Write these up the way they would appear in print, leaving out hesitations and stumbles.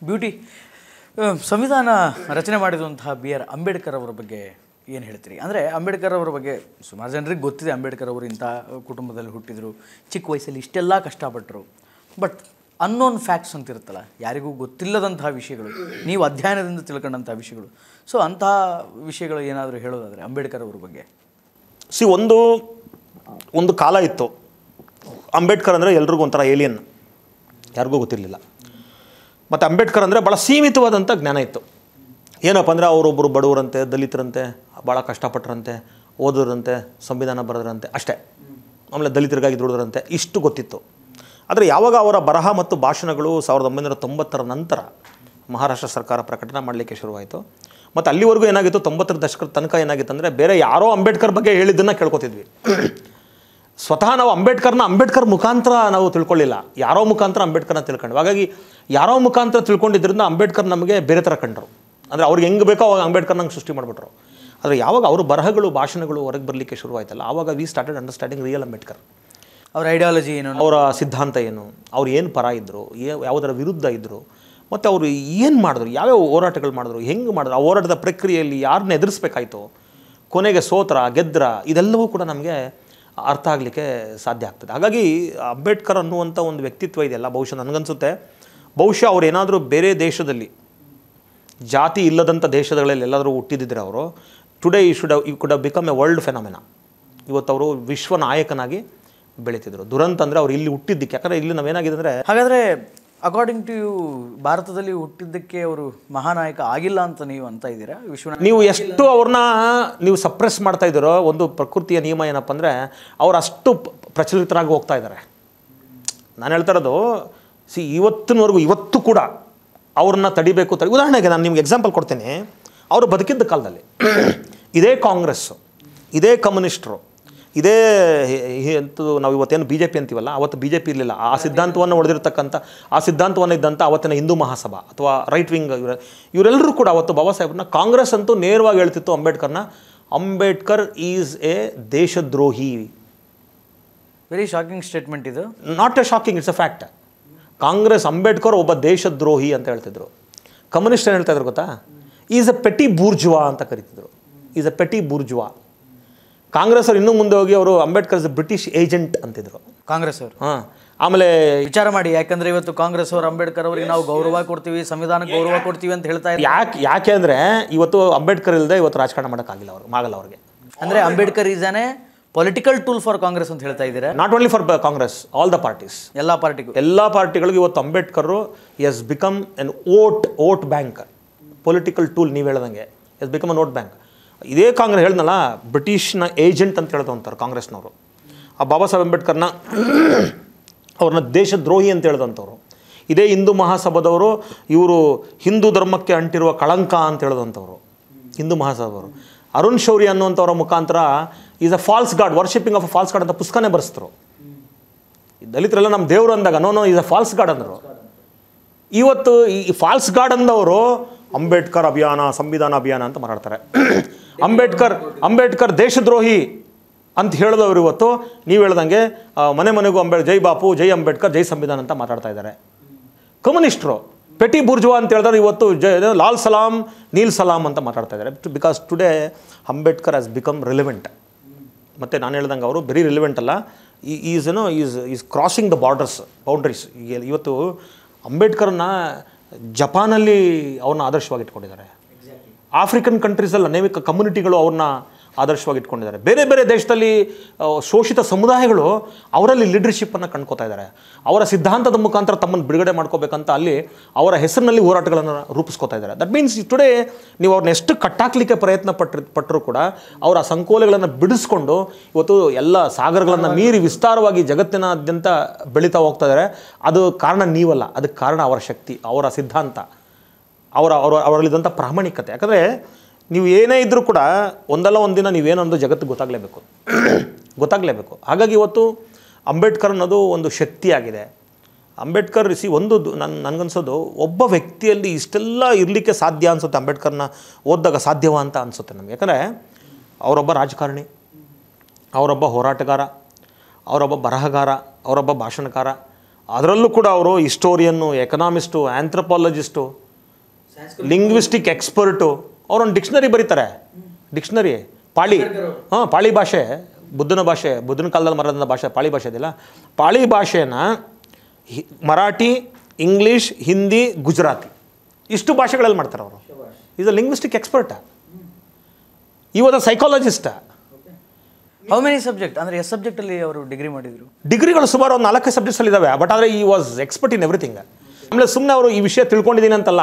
Beauty ಸಂವಿಧಾನ ರಚನೆ ಮಾಡಿದಂತಹ ಬಿ ಆರ್ ಅಂಬೇಡ್ಕರ್ ಅವರ ಬಗ್ಗೆ ಏನು ಹೇಳ್ತೀರಿ? ಅಂದರೆ ಅಂಬೇಡ್ಕರ್ ಅವರ ಬಗ್ಗೆ ಸುಮಾರು ಜನರಿಗೆ ಗೊತ್ತಿದೆ. ಅಂಬೇಡ್ಕರ್ ಅವರು ಇಂಥ ಕುಟುಂಬದಲ್ಲಿ ಹುಟ್ಟಿದರು, ಚಿಕ್ಕ ವಯಸ್ಸಲ್ಲಿ ಇಷ್ಟೆಲ್ಲ ಕಷ್ಟಪಟ್ಟರು. ಬಟ್ ಅನ್ನೋನ್ ಫ್ಯಾಕ್ಟ್ಸ್ ಅಂತ ಇರುತ್ತಲ್ಲ, ಯಾರಿಗೂ ಗೊತ್ತಿಲ್ಲದಂತಹ ವಿಷಯಗಳು, ನೀವು ಅಧ್ಯಯನದಿಂದ ತಿಳ್ಕೊಂಡಂಥ ವಿಷಯಗಳು. ಸೊ ಅಂತಹ ವಿಷಯಗಳು ಏನಾದರೂ ಹೇಳೋದಾದರೆ ಅಂಬೇಡ್ಕರ್ ಅವ್ರ ಬಗ್ಗೆ. ಒಂದು ಕಾಲ ಇತ್ತು, ಅಂಬೇಡ್ಕರ್ ಅಂದರೆ ಎಲ್ರಿಗೂ ಒಂಥರ ಏಲಿಯನ್, ಯಾರಿಗೂ ಗೊತ್ತಿರಲಿಲ್ಲ. ಮತ್ತು ಅಂಬೇಡ್ಕರ್ ಅಂದರೆ ಭಾಳ ಸೀಮಿತವಾದಂಥ ಜ್ಞಾನ ಇತ್ತು. ಏನಪ್ಪ ಅಂದರೆ ಅವರೊಬ್ಬರು ಬಡವರಂತೆ, ದಲಿತರಂತೆ, ಭಾಳ ಕಷ್ಟಪಟ್ಟರಂತೆ, ಓದೋರಂತೆ, ಸಂವಿಧಾನ ಬರೆದ್ರಂತೆ ಅಷ್ಟೇ. ಆಮೇಲೆ ದಲಿತರಿಗಾಗಿ ದುಡಿದ್ರಂತೆ, ಇಷ್ಟು ಗೊತ್ತಿತ್ತು. ಆದರೆ ಯಾವಾಗ ಅವರ ಬರಹ ಮತ್ತು ಭಾಷಣಗಳು 1990ರ ನಂತರ ಮಹಾರಾಷ್ಟ್ರ ಸರ್ಕಾರ ಪ್ರಕಟಣೆ ಮಾಡಲಿಕ್ಕೆ ಶುರುವಾಯಿತು. ಮತ್ತು ಅಲ್ಲಿವರೆಗೂ ಏನಾಗಿತ್ತು, 90ರ ದಶಕದ ತನಕ ಏನಾಗಿತ್ತು ಅಂದರೆ ಬೇರೆ ಯಾರೋ ಅಂಬೇಡ್ಕರ್ ಬಗ್ಗೆ ಹೇಳಿದ್ದನ್ನು ಕೇಳ್ಕೊತಿದ್ವಿ. ಸ್ವತಃ ನಾವು ಅಂಬೇಡ್ಕರ್ ಮುಖಾಂತರ ನಾವು ತಿಳ್ಕೊಳ್ಳಿಲ್ಲ, ಯಾರೋ ಮುಖಾಂತರ ಅಂಬೇಡ್ಕರ್ನ ತಿಳ್ಕೊಂಡ್ವಿ. ಹಾಗಾಗಿ ಯಾರೋ ಮುಖಾಂತರ ತಿಳ್ಕೊಂಡಿದ್ದರಿಂದ ಅಂಬೇಡ್ಕರ್ ನಮಗೆ ಬೇರೆ ಥರ ಕಂಡರು. ಅಂದರೆ ಅವ್ರಿಗೆ ಹೆಂಗೆ ಬೇಕೋ ಅವಾಗ ಅಂಬೇಡ್ಕರ್ ನಂಗೆ ಸೃಷ್ಟಿ ಮಾಡಿಬಿಟ್ರು. ಆದರೆ ಯಾವಾಗ ಅವರು ಬರಹಗಳು ಭಾಷಣಗಳು ಹೊರಗೆ ಬರಲಿಕ್ಕೆ ಶುರುವಾಯ್ತಲ್ಲ, ಆವಾಗ we started understanding real Ambedkar. ಅವರ ಐಡಿಯಾಲಜಿ ಏನು, ಅವರ ಸಿದ್ಧಾಂತ ಏನು, ಅವ್ರು ಏನು ಪರ ಇದ್ದರು, ಯಾವುದರ ವಿರುದ್ಧ ಇದ್ದರು, ಮತ್ತು ಅವರು ಏನು ಮಾಡಿದ್ರು, ಯಾವ್ಯಾವ ಹೋರಾಟಗಳು ಮಾಡಿದ್ರು, ಹೆಂಗೆ ಮಾಡಿದ್ರು, ಆ ಹೋರಾಟದ ಪ್ರಕ್ರಿಯೆಯಲ್ಲಿ ಯಾರನ್ನ ಎದುರಿಸ್ಬೇಕಾಯ್ತು, ಕೊನೆಗೆ ಸೋತ್ರ ಗೆದ್ರ, ಇದೆಲ್ಲವೂ ಕೂಡ ನಮಗೆ ಅರ್ಥ ಆಗಲಿಕ್ಕೆ ಸಾಧ್ಯ ಆಗ್ತದೆ. ಹಾಗಾಗಿ ಅಂಬೇಡ್ಕರ್ ಅನ್ನುವಂಥ ಒಂದು ವ್ಯಕ್ತಿತ್ವ ಇದೆಯಲ್ಲ, ಬಹುಶಃ ನನಗನ್ಸುತ್ತೆ, ಬಹುಶಃ ಅವ್ರು ಏನಾದರೂ ಬೇರೆ ದೇಶದಲ್ಲಿ, ಜಾತಿ ಇಲ್ಲದಂಥ ದೇಶಗಳಲ್ಲಿ ಎಲ್ಲಾದರೂ ಹುಟ್ಟಿದಿದ್ರೆ ಅವರು today you could have become a world phenomena. ಇವತ್ತು ಅವರು ವಿಶ್ವ ನಾಯಕನಾಗಿ ಬೆಳೀತಿದ್ರು. ದುರಂತ ಅಂದರೆ ಅವ್ರು ಇಲ್ಲಿ ಹುಟ್ಟಿದ್ದಕ್ಕೆ, ಯಾಕಂದರೆ ಇಲ್ಲಿ ನಾವೇನಾಗಿದೆ ಅಂದರೆ, ಹಾಗಾದರೆ ಅಕಾರ್ಡಿಂಗ್ ಟು ಯು ಭಾರತದಲ್ಲಿ ಹುಟ್ಟಿದ್ದಕ್ಕೆ ಅವರು ಮಹಾನಾಯಕ ಆಗಿಲ್ಲ ಅಂತ ನೀವು ಅಂತ ಇದ್ದೀರಾ? ನೀವು ಎಷ್ಟು ಅವ್ರನ್ನ ನೀವು ಸಪ್ರೆಸ್ ಮಾಡ್ತಾ ಇದ್ದೀರೋ, ಒಂದು ಪ್ರಕೃತಿಯ ನಿಯಮ ಏನಪ್ಪ ಅಂದರೆ ಅವ್ರು ಅಷ್ಟು ಪ್ರಚಲಿತರಾಗಿ ಹೋಗ್ತಾ ಇದ್ದಾರೆ. ನಾನು ಹೇಳ್ತಾ ಇರೋದು, ಇವತ್ತಿನವರೆಗೂ ಇವತ್ತು ಕೂಡ ಅವ್ರನ್ನ ತಡಿಬೇಕು. ಉದಾಹರಣೆಗೆ ನಾನು ನಿಮ್ಗೆ ಎಕ್ಸಾಂಪಲ್ ಕೊಡ್ತೀನಿ. ಅವರು ಬದುಕಿದ್ದ ಕಾಲದಲ್ಲಿ ಇದೇ ಕಾಂಗ್ರೆಸ್ಸು, ಇದೇ ಕಮ್ಯುನಿಸ್ಟರು, ಇದೇ ಅಂತೂ ನಾವು ಇವತ್ತೇನು ಬಿ ಜೆ ಪಿ ಅಂತೀವಲ್ಲ, ಅವತ್ತು ಬಿ ಜೆ ಪಿ ಇರಲಿಲ್ಲ. ಆ ಸಿದ್ಧಾಂತವನ್ನು ಹೊಡೆದಿರ್ತಕ್ಕಂಥ, ಆ ಸಿದ್ಧಾಂತವನ್ನು ಇದ್ದಂಥ ಅವತ್ತಿನ ಹಿಂದೂ ಮಹಾಸಭಾ ಅಥವಾ ರೈಟ್ ವಿಂಗ್ ಇವರೆಲ್ಲರೂ ಕೂಡ ಅವತ್ತು ಬಾಬಾ ಸಾಹೇಬ್ರನ್ನ, ಕಾಂಗ್ರೆಸ್ ಅಂತೂ ನೇರವಾಗಿ ಹೇಳ್ತಿತ್ತು ಅಂಬೇಡ್ಕರ್ ಈಸ್ ಎ ದೇಶದ್ರೋಹಿ. ವೆರಿ ಶಾಕಿಂಗ್ ಸ್ಟೇಟ್ಮೆಂಟ್ ಇದು. Not a shocking, it's a fact. Congress Ambedkar ಒಬ್ಬ ದೇಶದ್ರೋಹಿ ಅಂತ ಹೇಳ್ತಿದ್ರು. ಕಮ್ಯುನಿಸ್ಟ್ ಏನು ಹೇಳ್ತಾ ಇದ್ರು ಗೊತ್ತಾ? ಈಸ್ ಎ ಪೆಟಿ ಬೂರ್ಜುವಾ ಅಂತ ಕರಿತಿದ್ರು. Is a petty bourgeois. Congress ಅವ್ರು ಇನ್ನೂ ಮುಂದೆ ಹೋಗಿ ಅವರು Ambedkar is a British agent ಅಂತಿದ್ರು, ಕಾಂಗ್ರೆಸ್ ಅವರು. ಆಮೇಲೆ ವಿಚಾರ ಮಾಡಿ, ಯಾಕಂದ್ರೆ ಇವತ್ತು ಕಾಂಗ್ರೆಸ್ ಅವರು ಅಂಬೇಡ್ಕರ್ ಅವರಿಗೆ ನಾವು ಗೌರವ ಕೊಡ್ತೀವಿ, ಸಂವಿಧಾನಕ್ಕೆ ಗೌರವ ಕೊಡ್ತೀವಿ ಅಂತ ಹೇಳ್ತಾ ಇದ್ದಾರೆ. ಯಾಕೆ ಅಂದರೆ ಇವತ್ತು ಅಂಬೇಡ್ಕರ್ ಇಲ್ಲದೆ ಇವತ್ತು ರಾಜಕಾರಣ ಮಾಡೋಕ್ಕಾಗಿಲ್ಲ, ಆಗಲ್ಲ ಅವ್ರಿಗೆ. ಅಂದರೆ Ambedkar is an a political tool for Congress ಅಂತ ಹೇಳ್ತಾ ಇದ್ದೀರಾ? Not only for Congress, all the parties, ಎಲ್ಲ ಪಾರ್ಟಿಗಳಿಗೂ ಇವತ್ತು Ambedkar has become an vote bank, political tool. ನೀವು ಹೇಳ್ದಂಗೆ has become an vote bank. ಇದೇ ಕಾಂಗ್ರೆಸ್ ಹೇಳಿದ್ನಲ್ಲ, ಬ್ರಿಟಿಷ್ನ ಏಜೆಂಟ್ ಅಂತ ಹೇಳ್ದು ಅಂತಾರೆ ಕಾಂಗ್ರೆಸ್ನವರು. ಆ ಬಾಬಾ ಸಾಹೇಬ್ ಅಂಬೇಡ್ಕರ್ನ ಅವ್ರನ್ನ ದೇಶದ್ರೋಹಿ ಅಂತ ಹೇಳ್ದಂಥವ್ರು. ಇದೇ ಹಿಂದೂ ಮಹಾಸಭಾದವರು ಇವರು ಹಿಂದೂ ಧರ್ಮಕ್ಕೆ ಅಂಟಿರುವ ಕಳಂಕ ಅಂತ ಹೇಳ್ದಂಥವ್ರು ಹಿಂದೂ ಮಹಾಸಭಾದವರು. ಅರುಣ್ ಶೌರಿ ಅನ್ನುವಂಥವ್ರ ಮುಖಾಂತರ is a false god, worshipping of a false god ಅಂತ ಪುಸ್ತಕನೇ ಬರೆಸ್ತರು. ದಲಿತರೆಲ್ಲ ನಮ್ಮ ದೇವರು ಅಂದಾಗ no is a false god ಅಂದರು. ಇವತ್ತು ಈ ಫಾಲ್ಸ್ ಗಾಡ್ ಅಂದವರು ಅಂಬೇಡ್ಕರ್ ಅಭಿಯಾನ, ಸಂವಿಧಾನ ಅಭಿಯಾನ ಅಂತ ಮಾತಾಡ್ತಾರೆ. ಅಂಬೇಡ್ಕರ್ ದೇಶದ್ರೋಹಿ ಅಂತ ಹೇಳಿದವರು ಇವತ್ತು ನೀವು ಹೇಳ್ದಂಗೆ ಮನೆಗೂ ಜೈ ಬಾಪು, ಜೈ ಅಂಬೇಡ್ಕರ್, ಜೈ ಸಂವಿಧಾನ ಅಂತ ಮಾತಾಡ್ತಾ ಇದ್ದಾರೆ. ಕಮ್ಯುನಿಸ್ಟ್ರು ಪೆಟಿ ಬೂರ್ಜುವಾ ಅಂತ ಹೇಳಿದ್ರೆ ಇವತ್ತು ಲಾಲ್ ಸಲಾಂ, ನೀಲ್ ಸಲಾಂ ಅಂತ ಮಾತಾಡ್ತಾ ಇದ್ದಾರೆ. Because today Ambedkar has become relevant. ಮತ್ತು ನಾನು ಹೇಳ್ದಂಗೆ ಅವರು ವೆರಿ ರಿಲೆವೆಂಟ್ ಅಲ್ಲ, ಈಸ್ ಕ್ರಾಸಿಂಗ್ ದ ಬೌಂಡ್ರೀಸ್. ಇವತ್ತು ಅಂಬೇಡ್ಕರ್ನ ಜಪಾನಲ್ಲಿ ಅವ್ರನ್ನ ಆದರ್ಶವಾಗಿ ಇಟ್ಕೊಂಡಿದ್ದಾರೆ. ಆಫ್ರಿಕನ್ ಕಂಟ್ರೀಸಲ್ಲಿ ಅನೇಕ ಕಮ್ಯುನಿಟಿಗಳು ಅವ್ರನ್ನ ಆದರ್ಶವಾಗಿ ಇಟ್ಕೊಂಡಿದ್ದಾರೆ. ಬೇರೆ ಬೇರೆ ದೇಶದಲ್ಲಿ ಶೋಷಿತ ಸಮುದಾಯಗಳು ಅವರಲ್ಲಿ ಲೀಡರ್ಶಿಪ್ಪನ್ನು ಕಂಡ್ಕೋತಾ ಇದ್ದಾರೆ. ಅವರ ಸಿದ್ಧಾಂತದ ಮುಖಾಂತರ ತಮ್ಮನ್ನು ಬಿಡುಗಡೆ ಮಾಡ್ಕೋಬೇಕಂತ ಅಲ್ಲಿ ಅವರ ಹೆಸರಿನಲ್ಲಿ ಹೋರಾಟಗಳನ್ನು ರೂಪಿಸ್ಕೋತಾ ಇದ್ದಾರೆ. ದಟ್ ಮೀನ್ಸ್ ಟುಡೇ ನೀವು ಅವ್ರನ್ನ ಎಷ್ಟು ಕಟ್ಟಾಕಲಿಕ್ಕೆ ಪ್ರಯತ್ನ ಪಟ್ಟರೂ ಕೂಡ ಅವರ ಸಂಕೋಲೆಗಳನ್ನು ಬಿಡಿಸ್ಕೊಂಡು ಇವತ್ತು ಎಲ್ಲ ಸಾಗರಗಳನ್ನು ಮೀರಿ ವಿಸ್ತಾರವಾಗಿ ಜಗತ್ತಿನಾದ್ಯಂತ ಬೆಳೀತಾ ಹೋಗ್ತಾ ಇದ್ದಾರೆ. ಅದು ಕಾರಣ ನೀವಲ್ಲ, ಅದಕ್ಕೆ ಕಾರಣ ಅವರ ಶಕ್ತಿ, ಅವರ ಸಿದ್ಧಾಂತ, ಅವರಲ್ಲಿದ್ದಂಥ ಪ್ರಾಮಾಣಿಕತೆ. ಯಾಕಂದರೆ ನೀವು ಏನೇ ಇದ್ದರೂ ಕೂಡ ಒಂದಲ್ಲ ಒಂದು ದಿನ ನೀವೇನೊಂದು ಜಗತ್ತಿಗೆ ಗೊತ್ತಾಗಲೇಬೇಕು. ಹಾಗಾಗಿ ಇವತ್ತು ಅಂಬೇಡ್ಕರ್ ಅನ್ನೋದು ಒಂದು ಶಕ್ತಿಯಾಗಿದೆ. ಅಂಬೇಡ್ಕರ್ ಒಂದು ನನಗನ್ಸೋದು ಒಬ್ಬ ವ್ಯಕ್ತಿಯಲ್ಲಿ ಇಷ್ಟೆಲ್ಲ ಇರಲಿಕ್ಕೆ ಸಾಧ್ಯ ಅನಿಸುತ್ತೆ. ಅಂಬೇಡ್ಕರ್ನ ಓದಿದಾಗ ಸಾಧ್ಯವ ಅಂತ ಅನಿಸುತ್ತೆ ನಮಗೆ. ಯಾಕಂದರೆ ಅವರೊಬ್ಬ ರಾಜಕಾರಣಿ, ಅವರೊಬ್ಬ ಹೋರಾಟಗಾರ, ಅವರೊಬ್ಬ ಬರಹಗಾರ, ಅವರೊಬ್ಬ ಭಾಷಣಕಾರ, ಅದರಲ್ಲೂ ಕೂಡ ಅವರು ಹಿಸ್ಟೋರಿಯನ್ನು, ಎಕನಾಮಿಸ್ಟು, ಆಂಥ್ರಪಾಲಜಿಸ್ಟು, ಲಿಂಗ್ವಿಸ್ಟಿಕ್ ಎಕ್ಸ್ಪರ್ಟು. ಅವರೊಂದು ಡಿಕ್ಷನರಿ ಬರೀತಾರೆ. ಡಿಕ್ಷನರಿ ಪಾಳಿ, ಪಾಳಿ ಭಾಷೆ, ಬುದ್ಧನ ಭಾಷೆ, ಬುದ್ಧನ ಕಾಲದಲ್ಲಿ ಮರದ ಭಾಷೆ ಪಾಳಿ ಭಾಷೆ ಇದೆಯಲ್ಲ, ಪಾಳಿ ಭಾಷೆನ ಮರಾಠಿ, ಇಂಗ್ಲೀಷ್, ಹಿಂದಿ, ಗುಜರಾತಿ ಇಷ್ಟು ಭಾಷೆಗಳಲ್ಲಿ ಮಾಡ್ತಾರೆ ಅವರು. Is a linguistic expert. He was a psychologist. How many subject ಅಂದರೆ ಎಷ್ಟು ಸಬ್ಜೆಕ್ಟಲ್ಲಿ ಅವರು ಡಿಗ್ರಿ ಮಾಡಿದರು? ಡಿಗ್ರಿಗಳು ಸುಮಾರು ಒಂದು 4 ಸಬ್ಜೆಕ್ಟ್ಸಲ್ಲಿ ಇದ್ದಾವೆ. ಬಟ್ ಆದರೆ ಈ ವಾಸ್ ಎಕ್ಸ್ಪರ್ಟ್ ಇನ್ ಎವ್ರಿಥಿಂಗ್. ಆಮೇಲೆ ಸುಮ್ಮನೆ ಅವರು ಈ ವಿಷಯ ತಿಳ್ಕೊಂಡಿದ್ದೀನಿ ಅಂತಲ್ಲ,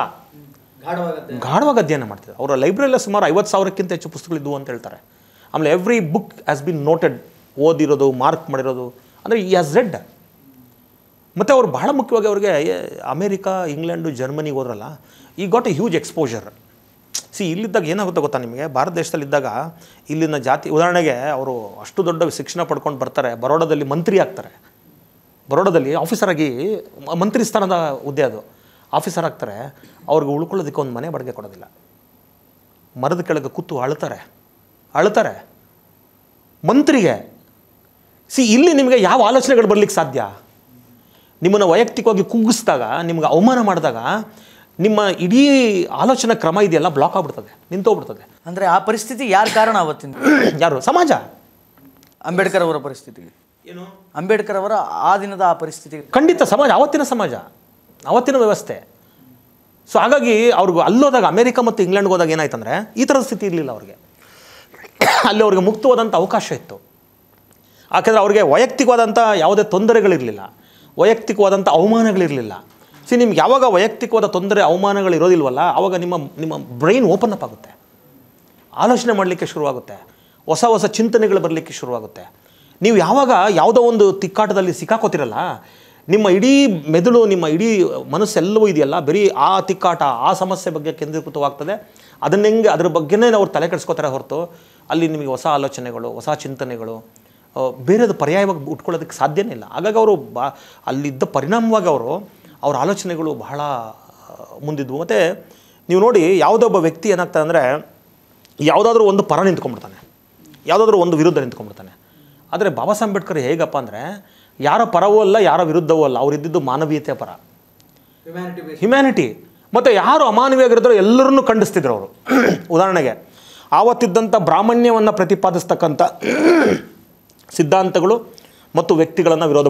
ಗಾಢವಾಗಿ ಅಧ್ಯಯನ ಮಾಡ್ತಿದ್ದಾರೆ. ಅವರ ಲೈಬ್ರರಿಯಲ್ಲಿ ಸುಮಾರು 50,000ಕ್ಕಿಂತ ಹೆಚ್ಚು ಪುಸ್ತಕಗಳಿದ್ವು ಅಂತ ಹೇಳ್ತಾರೆ. ಆಮೇಲೆ every book has been noted, ಓದಿರೋದು, ಮಾರ್ಕ್ ಮಾಡಿರೋದು, ಅಂದರೆ ಈ ಹ್ಯಾಸ್ ರೆಡ್. ಮತ್ತು ಅವರು ಬಹಳ ಮುಖ್ಯವಾಗಿ ಅವ್ರಿಗೆ ಅಮೇರಿಕಾ, ಇಂಗ್ಲೆಂಡು, ಜರ್ಮನಿಗೆ ಹೋದ್ರಲ್ಲ, ಈ ಗಾಟ್ ಎ ಹ್ಯೂಜ್ ಎಕ್ಸ್ಪೋಜರ್. ಇಲ್ಲಿದ್ದಾಗ ಏನಾಗುತ್ತೆ ಗೊತ್ತಾ ನಿಮಗೆ, ಭಾರತ ದೇಶದಲ್ಲಿದ್ದಾಗ ಇಲ್ಲಿನ ಜಾತಿ, ಉದಾಹರಣೆಗೆ ಅವರು ಅಷ್ಟು ದೊಡ್ಡ ಶಿಕ್ಷಣ ಪಡ್ಕೊಂಡು ಬರ್ತಾರೆ, ಬರೋಡಾದಲ್ಲಿ ಮಂತ್ರಿ ಆಗ್ತಾರೆ. ಬರೋಡಾದಲ್ಲಿ ಆಫೀಸರ್ ಆಗಿ, ಮಂತ್ರಿ ಸ್ಥಾನದ ಹುದ್ದೆ ಅದು, ಆಫೀಸರ್ ಆಗ್ತಾರೆ. ಅವ್ರಿಗೆ ಉಳ್ಕೊಳ್ಳೋದಕ್ಕೆ ಒಂದು ಮನೆ ಬಾಡಿಗೆ ಕೊಡೋದಿಲ್ಲ. ಮರದ ಕೆಳಗೆ ಕೂತು ಅಳ್ತಾರೆ ಮಂತ್ರಿಗೆ. ಇಲ್ಲಿ ನಿಮಗೆ ಯಾವ ಆಲೋಚನೆಗಳು ಬರಲಿಕ್ಕೆ ಸಾಧ್ಯ? ನಿಮ್ಮನ್ನು ವೈಯಕ್ತಿಕವಾಗಿ ಕುಗ್ಗಿಸಿದಾಗ, ನಿಮ್ಗೆ ಅವಮಾನ ಮಾಡಿದಾಗ ನಿಮ್ಮ ಇಡೀ ಆಲೋಚನಾ ಕ್ರಮ ಇದೆಯಲ್ಲ ಬ್ಲಾಕ್ ಆಗ್ಬಿಡ್ತದೆ, ನಿಂತೋಗ್ಬಿಡ್ತದೆ. ಅಂದರೆ ಆ ಪರಿಸ್ಥಿತಿ ಯಾರು ಕಾರಣ ಅವತ್ತಿನ? ಯಾರು? ಸಮಾಜ. ಅಂಬೇಡ್ಕರ್ ಅವರ ಪರಿಸ್ಥಿತಿಗೆ ಏನು? ಅಂಬೇಡ್ಕರ್ ಅವರ ಆ ದಿನದ ಆ ಪರಿಸ್ಥಿತಿಗೆ ಖಂಡಿತ ಸಮಾಜ, ಅವತ್ತಿನ ಸಮಾಜ, ಅವತ್ತಿನ ವ್ಯವಸ್ಥೆ. ಹಾಗಾಗಿ ಅವ್ರಿಗೆ ಅಲ್ಲೋದಾಗ, ಅಮೇರಿಕಾ ಮತ್ತು ಇಂಗ್ಲೆಂಡ್ಗೆ ಹೋದಾಗ ಏನಾಯ್ತಂದರೆ ಈ ಥರದ ಸ್ಥಿತಿ ಇರಲಿಲ್ಲ ಅವ್ರಿಗೆ. ಅಲ್ಲಿ ಅವ್ರಿಗೆ ಮುಕ್ತವಾದಂಥ ಅವಕಾಶ ಇತ್ತು. ಯಾಕೆಂದರೆ ಅವ್ರಿಗೆ ವೈಯಕ್ತಿಕವಾದಂಥ ಯಾವುದೇ ತೊಂದರೆಗಳಿರಲಿಲ್ಲ, ವೈಯಕ್ತಿಕವಾದಂಥ ಅವಮಾನಗಳಿರಲಿಲ್ಲ. ನಿಮ್ಗೆ ಯಾವಾಗ ವೈಯಕ್ತಿಕವಾದ ತೊಂದರೆ, ಅವಮಾನಗಳು ಇರೋದಿಲ್ವಲ್ಲ, ಆವಾಗ ನಿಮ್ಮ ಬ್ರೈನ್ ಓಪನ್ ಅಪ್ ಆಗುತ್ತೆ, ಆಲೋಚನೆ ಮಾಡಲಿಕ್ಕೆ ಶುರುವಾಗುತ್ತೆ, ಹೊಸ ಹೊಸ ಚಿಂತನೆಗಳು ಬರಲಿಕ್ಕೆ ಶುರುವಾಗುತ್ತೆ. ನೀವು ಯಾವಾಗ ಯಾವುದೋ ಒಂದು ತಿಕ್ಕಾಟದಲ್ಲಿ ಸಿಕ್ಕಾಕೋತಿರಲ್ಲ, ನಿಮ್ಮ ಇಡೀ ಮೆದುಳು, ನಿಮ್ಮ ಇಡೀ ಮನಸ್ಸೆಲ್ಲವೂ ಇದೆಯಲ್ಲ, ಬರೀ ಆ ತಿಕ್ಕಾಟ, ಆ ಸಮಸ್ಯೆ ಬಗ್ಗೆ ಕೇಂದ್ರೀಕೃತವಾಗ್ತದೆ. ಅದ್ರ ಬಗ್ಗೆನೇ ಅವ್ರು ತಲೆ ಕೆಡಿಸ್ಕೋತಾರೆ ಹೊರತು ಅಲ್ಲಿ ನಿಮಗೆ ಹೊಸ ಆಲೋಚನೆಗಳು, ಹೊಸ ಚಿಂತನೆಗಳು, ಬೇರೆದು ಪರ್ಯಾಯವಾಗಿ ಉಟ್ಕೊಳ್ಳೋದಕ್ಕೆ ಸಾಧ್ಯನೇ ಇಲ್ಲ. ಹಾಗಾಗಿ ಅವರು ಅಲ್ಲಿದ್ದ ಪರಿಣಾಮವಾಗಿ ಅವ್ರ ಆಲೋಚನೆಗಳು ಬಹಳ ಮುಂದಿದ್ವು. ಮತ್ತು ನೀವು ನೋಡಿ, ಯಾವುದೋ ಒಬ್ಬ ವ್ಯಕ್ತಿ ಏನಾಗ್ತಾನೆ ಅಂದರೆ, ಯಾವುದಾದ್ರೂ ಒಂದು ಪರ ನಿಂತ್ಕೊಂಡ್ಬಿಡ್ತಾನೆ, ಯಾವುದಾದ್ರೂ ಒಂದು ವಿರುದ್ಧ ನಿಂತ್ಕೊಂಡ್ಬಿಡ್ತಾನೆ. ಆದರೆ ಬಾಬಾ ಸಾಹೇಬ್ ಅಂಬೇಡ್ಕರ್ ಹೇಗಪ್ಪ ಅಂದರೆ, ಯಾರ ಪರವೂ ಅಲ್ಲ, ಯಾರ ವಿರುದ್ಧವೂ ಅಲ್ಲ, ಅವರಿದ್ದಿದ್ದು ಮಾನವೀಯತೆಯ ಪರ, ಹ್ಯುಮ್ಯಾನಿಟಿ. ಮತ್ತು ಯಾರು ಅಮಾನವೀಯವಾಗಿರಿದ್ರೋ ಎಲ್ಲರನ್ನೂ ಖಂಡಿಸ್ತಿದ್ರು ಅವರು. ಉದಾಹರಣೆಗೆ ಆವತ್ತಿದ್ದಂಥ ಬ್ರಾಹ್ಮಣ್ಯವನ್ನು ಪ್ರತಿಪಾದಿಸ್ತಕ್ಕಂಥ ಸಿದ್ಧಾಂತಗಳು ಮತ್ತು ವ್ಯಕ್ತಿಗಳನ್ನು ವಿರೋಧ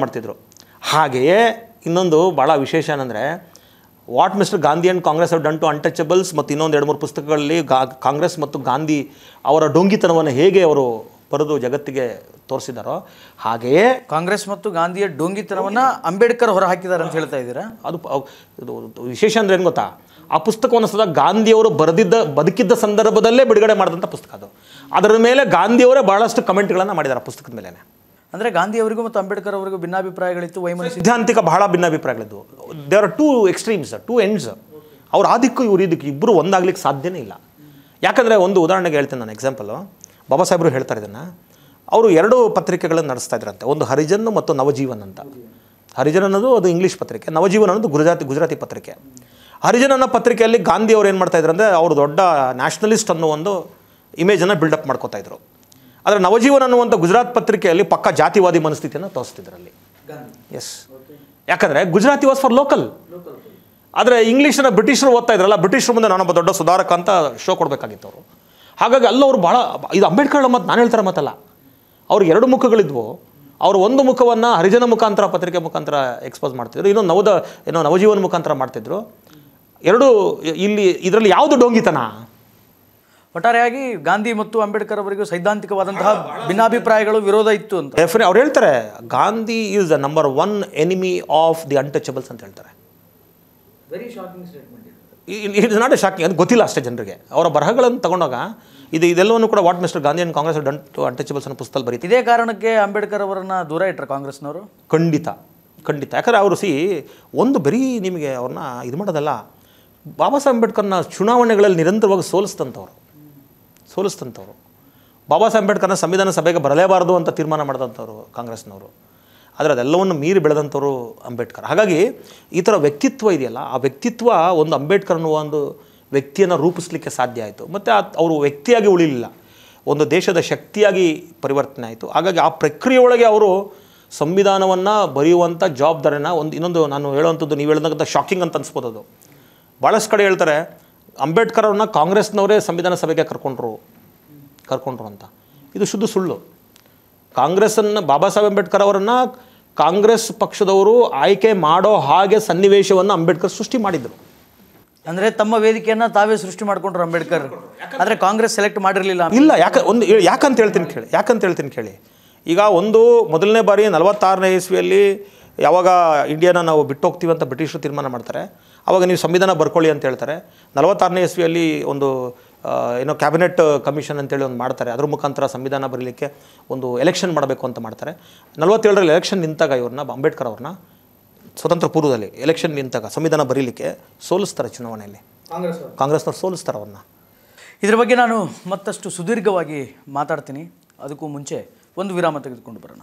ಮಾಡ್ತಿದ್ರು. ಹಾಗೆಯೇ ಇನ್ನೊಂದು ಭಾಳ ವಿಶೇಷ ಏನಂದರೆ, what mister Gandhi and Congress have done to untouchables, ಮತ್ತು ಇನ್ನೊಂದು 2-3 ಪುಸ್ತಕಗಳಲ್ಲಿ ಕಾಂಗ್ರೆಸ್ ಮತ್ತು ಗಾಂಧಿ ಅವರ ಡೊಂಗಿತನವನ್ನು ಹೇಗೆ ಅವರು ಬರೆದು ಜಗತ್ತಿಗೆ ತೋರಿಸಿದಾರೋ, ಹಾಗೆಯೇ ಕಾಂಗ್ರೆಸ್ ಮತ್ತು ಗಾಂಧಿಯ ಡೊಂಗಿತನವನ್ನು ಅಂಬೇಡ್ಕರ್ ಹೊರ ಹಾಕಿದ್ದಾರೆ ಅಂತ ಹೇಳ್ತಾ ಇದ್ದೀರಾ? ಅದು ವಿಶೇಷ ಅಂದರೆ ಏನು ಗೊತ್ತಾ, ಆ ಪುಸ್ತಕವನ್ನು ಸದಾ ಗಾಂಧಿಯವರು ಬದುಕಿದ್ದ ಸಂದರ್ಭದಲ್ಲೇ ಬಿಡುಗಡೆ ಮಾಡಿದಂಥ ಪುಸ್ತಕ ಅದು. ಅದರ ಮೇಲೆ ಗಾಂಧಿಯವರೇ ಭಾಳಷ್ಟು ಕಮೆಂಟ್ಗಳನ್ನು ಮಾಡಿದ್ದಾರೆ ಆ ಪುಸ್ತಕದ ಮೇಲೆ. ಅಂದರೆ ಗಾಂಧಿ ಅವರಿಗೂ ಮತ್ತು ಅಂಬೇಡ್ಕರ್ ಅವರಿಗೂ ಭಿನ್ನಾಭಿಪ್ರಾಯಗಳಿತ್ತು, ಸೈದ್ಧಾಂತಿಕ ಬಹಳ ಭಿನ್ನಾಭಿಪ್ರಾಯಗಳಿದ್ವು. There are 2 extremes, 2 ends. ಅವ್ರು ಆದಿಕ್ಕೂ ಇವರು ಇದಕ್ಕೆ ಇಬ್ಬರು ಒಂದಾಗ್ಲಿಕ್ಕೆ ಸಾಧ್ಯನೇ ಇಲ್ಲ. ಯಾಕಂದರೆ ಒಂದು ಉದಾಹರಣೆಗೆ ಹೇಳ್ತೇನೆ ನಾನು, ಎಕ್ಸಾಂಪಲು. ಬಾಬಾ ಸಾಹೇಬರು ಹೇಳ್ತಾರೆ ಇದನ್ನು. ಅವರು 2 ಪತ್ರಿಕೆಗಳನ್ನು ನಡೆಸ್ತಾ ಇದ್ರಂತೆ, ಒಂದು ಹರಿಜನ್ ಮತ್ತು ನವಜೀವನ್ ಅಂತ. ಹರಿಜನ್ ಅನ್ನೋದು ಅದು ಇಂಗ್ಲೀಷ್ ಪತ್ರಿಕೆ, ನವಜೀವನ್ ಅನ್ನೋದು ಗುಜರಾತಿ ಪತ್ರಿಕೆ. ಹರಿಜನ್ ಅನ್ನೋ ಪತ್ರಿಕೆಯಲ್ಲಿ ಗಾಂಧಿ ಅವರು ಏನು ಮಾಡ್ತಾ ಇದ್ರು ಅಂದರೆ, ಅವರು ದೊಡ್ಡ ನ್ಯಾಷನಲಿಸ್ಟ್ ಅನ್ನೋ ಒಂದು ಇಮೇಜನ್ನು ಬಿಲ್ಡಪ್ ಮಾಡ್ಕೋತಾ ಇದ್ರು. ಆದರೆ ನವಜೀವನ್ ಅನ್ನುವಂಥ ಗುಜರಾತ್ ಪತ್ರಿಕೆಯಲ್ಲಿ ಪಕ್ಕ ಜಾತಿವಾದಿ ಮನಸ್ಥಿತಿಯನ್ನು ತೋರಿಸ್ತಿದ್ರಲ್ಲಿ. ಎಸ್, ಯಾಕಂದರೆ ಗುಜರಾತಿ ವಾಸ್ ಫಾರ್ ಲೋಕಲ್. ಆದರೆ ಇಂಗ್ಲೀಷನ್ನು ಬ್ರಿಟಿಷರು ಓದ್ತಾ ಇದ್ರಲ್ಲ, ಬ್ರಿಟಿಷರ ಮುಂದೆ ನಾನೊಬ್ಬ ದೊಡ್ಡ ಸುಧಾರಕ ಅಂತ ಶೋ ಕೊಡಬೇಕಾಗಿತ್ತು ಅವರು. ಹಾಗಾಗಿ ಅಲ್ಲವರು ಭಾಳ, ಇದು ಅಂಬೇಡ್ಕರ್ ಮತ್ತು ನಾನು ಹೇಳ್ತಾರೆ ಮಾತಲ್ಲ, ಅವ್ರಿಗೆ 2 ಮುಖಗಳಿದ್ವು. ಅವರು ಒಂದು ಮುಖವನ್ನು ಹರಿಜನ ಮುಖಾಂತರ, ಪತ್ರಿಕೆ ಮುಖಾಂತರ ಎಕ್ಸ್ಪೋಸ್ ಮಾಡ್ತಿದ್ರು, ಇನ್ನೊಂದು ನವಜೀವನ ಮುಖಾಂತರ ಮಾಡ್ತಿದ್ರು. 2 ಇಲ್ಲಿ ಇದರಲ್ಲಿ ಯಾವುದು ಡೋಂಗಿತನ? ಒಟ್ಟಾರೆಯಾಗಿ ಗಾಂಧಿ ಮತ್ತು ಅಂಬೇಡ್ಕರ್ ಅವರಿಗೂ ಸೈದ್ಧಾಂತಿಕವಾದಂತಹ ಭಿನ್ನಾಭಿಪ್ರಾಯಗಳು, ವಿರೋಧ ಇತ್ತು ಅಂತ. ಅವ್ರು ಹೇಳ್ತಾರೆ, Gandhi is the number 1 enemy of the untouchables ಅಂತ ಹೇಳ್ತಾರೆ. Very shocking statement. It is not a shocking, ಅದು ಗೊತ್ತಿಲ್ಲ ಅಷ್ಟೇ ಜನರಿಗೆ. ಅವರ ಬರಹಗಳನ್ನು ತಗೊಂಡಾಗ ಇದೆಲ್ಲವನ್ನು ಕೂಡ what mister Gandhi and Congress done to untouchables ಅನ್ನೋ ಪುಸ್ತಕದಲ್ಲಿ ಬರೀತಾರೆ. ಇದೇ ಕಾರಣಕ್ಕೆ ಅಂಬೇಡ್ಕರ್ ಅವರನ್ನು ದೂರ ಇಟ್ಟರು ಕಾಂಗ್ರೆಸ್ನವರು? ಖಂಡಿತ. ಯಾಕಂದರೆ ಅವರು ಒಂದು ಬರೀ ನಿಮಗೆ ಅವ್ರನ್ನ ಇದು ಮಾಡೋದಲ್ಲ, ಬಾಬಾ ಸಾಹೇಬ್ ಅಂಬೇಡ್ಕರ್ನ ಚುನಾವಣೆಗಳಲ್ಲಿ ನಿರಂತರವಾಗಿ ಸೋಲಿಸ್ತಂಥವ್ರು. ಬಾಬಾ ಸಾಹೇಬ್ ಅಂಬೇಡ್ಕರ್ನ ಸಂವಿಧಾನ ಸಭೆಗೆ ಬರಲೇಬಾರದು ಅಂತ ತೀರ್ಮಾನ ಮಾಡಿದಂಥವ್ರು ಕಾಂಗ್ರೆಸ್ನವರು. ಆದರೆ ಅದೆಲ್ಲವನ್ನು ಮೀರಿ ಬೆಳೆದಂಥವ್ರು ಅಂಬೇಡ್ಕರ್. ಹಾಗಾಗಿ ಈ ಥರ ವ್ಯಕ್ತಿತ್ವ ಇದೆಯಲ್ಲ, ಆ ವ್ಯಕ್ತಿತ್ವ ಒಂದು ಅಂಬೇಡ್ಕರ್ ಅನ್ನುವ ಒಂದು ವ್ಯಕ್ತಿಯನ್ನು ರೂಪಿಸಲಿಕ್ಕೆ ಸಾಧ್ಯ ಆಯಿತು. ಮತ್ತು ಅವರು ವ್ಯಕ್ತಿಯಾಗಿ ಉಳಿಲಿಲ್ಲ, ಒಂದು ದೇಶದ ಶಕ್ತಿಯಾಗಿ ಪರಿವರ್ತನೆ ಆಯಿತು. ಹಾಗಾಗಿ ಆ ಪ್ರಕ್ರಿಯೆಯೊಳಗೆ ಅವರು ಸಂವಿಧಾನವನ್ನು ಬರೆಯುವಂಥ ಜವಾಬ್ದಾರಿನ ಇನ್ನೊಂದು ನಾನು ಹೇಳುವಂಥದ್ದು ನೀವು ಹೇಳಿದಂಥ ಶಾಕಿಂಗ್ ಅಂತ ಅನ್ಸ್ಬೋದು. ಅದು ಭಾಳಷ್ಟು ಕಡೆ ಹೇಳ್ತಾರೆ ಅಂಬೇಡ್ಕರ್ ಅವ್ರನ್ನ ಕಾಂಗ್ರೆಸ್ನವರೇ ಸಂವಿಧಾನ ಸಭೆಗೆ ಕರ್ಕೊಂಡ್ರು ಅಂತ. ಇದು ಶುದ್ಧ ಸುಳ್ಳು. ಬಾಬಾ ಸಾಹೇಬ್ ಅಂಬೇಡ್ಕರ್ ಅವರನ್ನು ಕಾಂಗ್ರೆಸ್ ಪಕ್ಷದವರು ಆಯ್ಕೆ ಮಾಡೋ ಹಾಗೆ ಸನ್ನಿವೇಶವನ್ನು ಅಂಬೇಡ್ಕರ್ ಸೃಷ್ಟಿ ಮಾಡಿದರು. ಅಂದರೆ ತಮ್ಮ ವೇದಿಕೆಯನ್ನು ತಾವೇ ಸೃಷ್ಟಿ ಮಾಡ್ಕೊಂಡ್ರು ಅಂಬೇಡ್ಕರ್, ಆದರೆ ಕಾಂಗ್ರೆಸ್ ಸೆಲೆಕ್ಟ್ ಮಾಡಿರಲಿಲ್ಲ. ಇಲ್ಲ, ಯಾಕಂತ ಹೇಳ್ತೀನಿ ಕೇಳಿ. ಈಗ ಮೊದಲನೇ ಬಾರಿ 46ನೇ ಇಸ್ವಿಯಲ್ಲಿ ಯಾವಾಗ ಇಂಡಿಯಾನ ನಾವು ಬಿಟ್ಟು ಹೋಗ್ತೀವಿ ಅಂತ ಬ್ರಿಟಿಷರು ತೀರ್ಮಾನ ಮಾಡ್ತಾರೆ, ಆವಾಗ ನೀವು ಸಂವಿಧಾನ ಬರ್ಕೊಳ್ಳಿ ಅಂತ ಹೇಳ್ತಾರೆ. 46ನೇ ಇಸ್ವಿಯಲ್ಲಿ ಕ್ಯಾಬಿನೆಟ್ ಕಮಿಷನ್ ಅಂತೇಳಿ ಮಾಡ್ತಾರೆ. ಅದ್ರ ಮುಖಾಂತರ ಸಂವಿಧಾನ ಬರೀಲಿಕ್ಕೆ ಎಲೆಕ್ಷನ್ ಮಾಡಬೇಕು ಅಂತ ಮಾಡ್ತಾರೆ. 47ರಲ್ಲಿ ಎಲೆಕ್ಷನ್ ನಿಂತಾಗ ಅಂಬೇಡ್ಕರ್ ಅವ್ರನ್ನ ಸ್ವತಂತ್ರ ಪೂರ್ವದಲ್ಲಿ ಎಲೆಕ್ಷನ್ ನಿಂತಾಗ ಸಂವಿಧಾನ ಬರೀಲಿಕ್ಕೆ ಸೋಲಿಸ್ತಾರೆ ಚುನಾವಣೆಯಲ್ಲಿ. ಕಾಂಗ್ರೆಸ್ನವ್ರು ಸೋಲಿಸ್ತಾರೆ ಅವ್ರನ್ನ. ಇದ್ರ ಬಗ್ಗೆ ನಾನು ಮತ್ತಷ್ಟು ಸುದೀರ್ಘವಾಗಿ ಮಾತಾಡ್ತೀನಿ. ಅದಕ್ಕೂ ಮುಂಚೆ ಒಂದು ವಿರಾಮ ತೆಗೆದುಕೊಂಡು ಬರೋಣ.